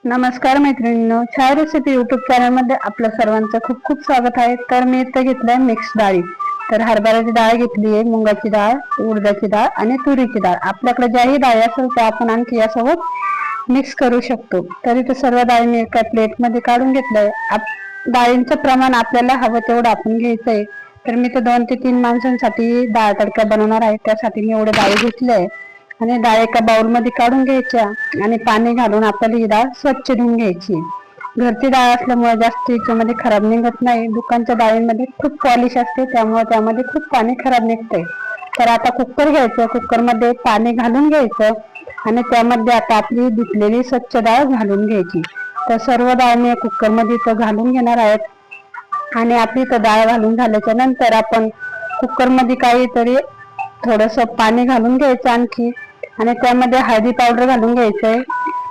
नमस्कार मैत्रिणींनो, छाय रेसिपी युट्यूब चॅनल मध्ये आपल्या सर्वांचं खूप खूप स्वागत आहे। तर मी इथे घेतलंय मिक्स डाळी। तर हरभऱ्याची डाळ घेतली आहे, मुगाची डाळ, उडदाची डाळ आणि तुरीची डाळ। आपल्याकडे ज्याही डाळी असेल त्या आपण आणखी यासोबत मिक्स करू शकतो। तर इथे सर्व डाळी मी एका प्लेट मध्ये काढून घेतलंय। डाळींचं प्रमाण आपल्याला हवं तेवढं आपण घ्यायचंय। तर मी तर 2 ते 3 माणसांसाठी डाळ तडका बनवणार आहे, त्यासाठी मी एवढे डाळी घेतले आणि डाळ एका बाउल मध्ये काढून घ्यायच्या आणि पाणी घालून आपल्याला ही डाळ स्वच्छ धुवून घ्यायची। घरची डाळ असल्यामुळे जास्त याच्यामध्ये खराब निघत नाही। दुकानच्या डाळींमध्ये खूप पॉलिश असते, त्यामुळे त्यामध्ये खूप पाणी खराब निघते। तर आता कुकर घ्यायचं, कुकर मध्ये पाणी घालून घ्यायचं आणि त्यामध्ये आता आपली धुतलेली स्वच्छ डाळ घालून घ्यायची। तर सर्व डाळ मी कुकर मध्ये इथं घालून घेणार आहेत आणि आपली तर डाळ घालून झाल्याच्या नंतर आपण कुकर मध्ये काहीतरी थोडस पाणी घालून घ्यायचं आणखी आणि त्यामध्ये हळदी पावडर घालून घ्यायचंय,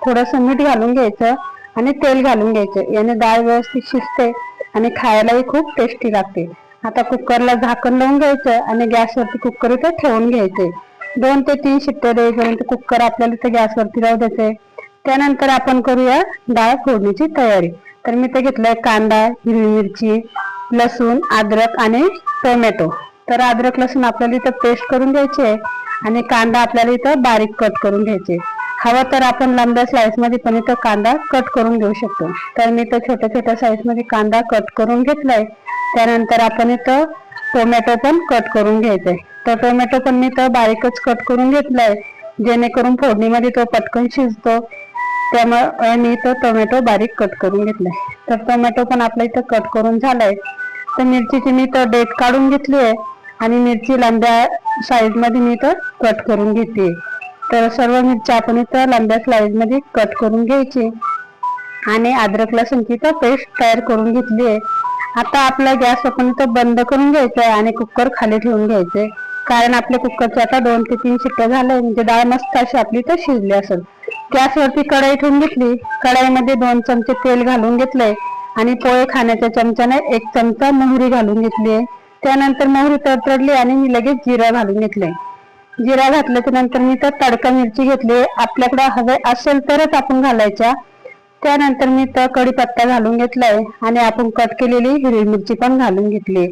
थोडस मीठ घालून घ्यायचं आणि तेल घालून घ्यायचं। याने डाळ व्यवस्थित शिजते आणि खायलाही खूप टेस्टी लागते। आता कुकरला झाकण लावून घ्यायचं आणि गॅसवरती कुकर इथे ठेवून घ्यायचे। 2 ते 3 शिट्ट्या देईपर्यंत कुकर आपल्याला इथे गॅसवरती राहू द्यायचे। त्यानंतर आपण करूया डाळ फोडणीची तयारी। तर मी इथे घेतलंय कांदा, हिरवी मिरची, लसूण, अद्रक आणि टोमॅटो। तर अद्रक लसूण आपल्याला इथं पेस्ट करून घ्यायची आहे आणि कांदा आपल्याला इथं बारीक कट करून घ्यायचे। हवं तर आपण लांब्या स्लाइस मध्ये पण इथं कांदा कट करून घेऊ शकतो। तर मी इथं छोट्या छोट्या साईज मध्ये कांदा कट करून घेतलाय। त्यानंतर आपण इथं टोमॅटो पण कट करून घ्यायचंय। तर टोमॅटो पण मी इथं बारीकच कट करून घेतलाय, जेणेकरून फोडणीमध्ये तो पटकन शिजतो। त्यामुळे मी इथं टोमॅटो बारीक कट करून घेतलाय। तर टोमॅटो पण आपल्या इथं कट करून झालाय। तर मिरचीची मी इथं डेट काढून घेतली आहे आणि मिरची लांब्या साईज मध्ये मी इथं कट करून घेते। तर सर्व मिरच्या आपण इथं लांब्या स्लाइस मध्ये कट करून घ्यायची आणि अद्रक लसूणची इथं पेस्ट तयार करून घेतली आहे। आता आपला गॅस आपण इथं बंद करून घ्यायचा आहे आणि कुकर खाली ठेवून घ्यायचे, कारण आपल्या कुकरच्या आता 2 ते 3 शिट्ट्या झाल्या म्हणजे डाळ मस्त अशी आपली इथं शिजली असेल। गॅसवरती कढई ठेवून घेतली, कढईमध्ये 2 चमचे तेल घालून घेतलंय आणि पोहे खाण्याच्या चमच्याने 1 चमचा मोहरी घालून घेतली आहे। त्यानंतर मोहरी तडतडली आणि मी लगेच जिरा घालून घेतलंय। जिरा घातल्याच्या नंतर मी तर तडका मिरची घेतली, आपल्याकडे हवे असेल तरच आपण घालायच्या। त्यानंतर मी तर कढीपत्ता घालून घेतलाय आणि आपण कट केलेली हिरवी मिरची पण घालून घेतली।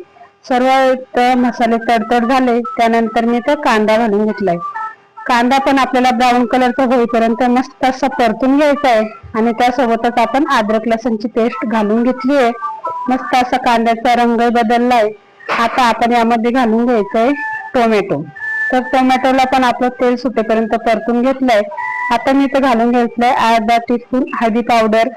सर्व मसाले तडतड झाले त्यानंतर मी तर कांदा घालून घेतलाय। कांदा पण आपल्याला ब्राऊन कलरचा होईपर्यंत मस्त असा परतून घ्यायचा आहे आणि त्यासोबतच आपण अद्रक लसूणची पेस्ट घालून घेतली आहे। मस्त असा कांद्याचा रंग बदललाय। आता आपण यामध्ये घालून घ्यायचंय टोमॅटो। तर टोमॅटोला पण आपलं तेल सुटेपर्यंत परतून घेतलंय। आता मी इथं घालून घेतलंय अर्धा टीस्पून हळदी पावडर,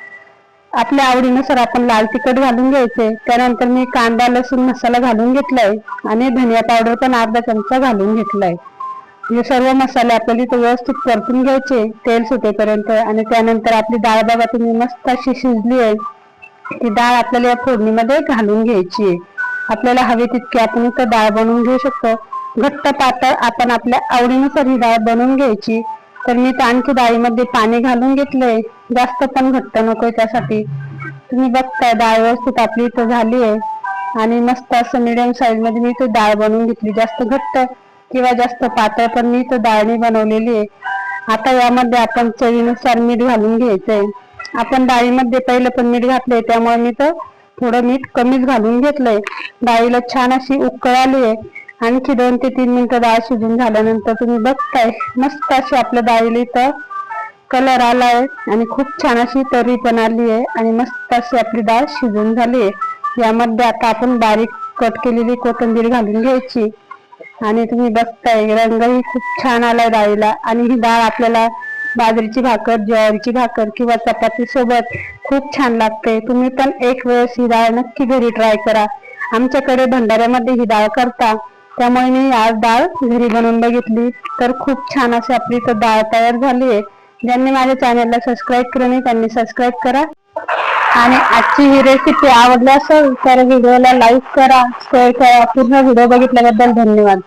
आपल्या आवडीनुसार आपण लाल तिखट घालून घ्यायचे। त्यानंतर मी कांदा लसूण मसाला घालून घेतलाय आणि धनिया पावडर पण अर्धा चमचा घालून घेतलाय। हे सर्व मसाले आपल्याला इथं व्यवस्थित परतून घ्यायचे तेल सुटेपर्यंत आणि त्यानंतर आपली डाळ बघा तुम्ही मस्त अशी शिजली आहे। ती डाळ आपल्याला या फोडणीमध्ये घालून घ्यायची आहे। आपल्याला हवी तितकी आपण इथं डाळ बनवून घेऊ शकतो, घट्ट पातळ आपण आपल्या आवडीनुसार ही डाळ बनवून घ्यायची। तर मी तर आणखी डाळीमध्ये पाणी घालून घेतलंय, जास्त पण घट्ट नकोय त्यासाठी। तुम्ही बघताय डाळ व्यवस्थित आपली इथं झाली आहे आणि मस्त असं मीडियम साईज मध्ये मी इथं डाळ बनवून घेतली। जास्त घट्ट किंवा जास्त पातळ पण मी इथं डाळणी बनवलेली आहे। आता यामध्ये आपण चवीनुसार मीठ घालून घ्यायचंय। आपण डाळीमध्ये पहिलं पण मीठ घातलंय, त्यामुळे मी तर थोडं मीठ कमीच घालून घेतलंय। डाळीला छान अशी उकळ आली आहे। आणखी 2 ते 3 मिनिटं डाळ शिजून झाल्यानंतर तुम्ही बघताय मस्त अशी आपल्या डाळीला इथं कलर आलाय आणि खूप छान अशी तर्री पण आली आहे आणि मस्त अशी आपली डाळ शिजून झाली आहे। यामध्ये आता आपण बारीक कट केलेली कोथिंबीर घालून घ्यायची आणि तुम्ही बघताय रंगही खूप छान आलाय डाळीला। आणि ही डाळ आपल्याला बाजरीची भाकर, ज्वारीची भाकर किंवा चपाती सोबत खूप छान लागते। तुम्ही पण एक वेळेस ही डाळ नक्की घरी ट्राय करा। आमच्याकडे भंडाऱ्यामध्ये ही डाळ करता, त्यामुळे मी आज डाळ घरी बनवून बघितली तर खूप छान अशी आपली इथं डाळ तयार झाली आहे। ज्यांनी माझ्या चॅनलला सबस्क्राईब केलं नाही त्यांनी सबस्क्राईब करा आणि आजची ही रेसिपी आवडली असेल तर व्हिडिओला लाईक करा, शेअर करा। पूर्ण व्हिडिओ बघितल्याबद्दल धन्यवाद।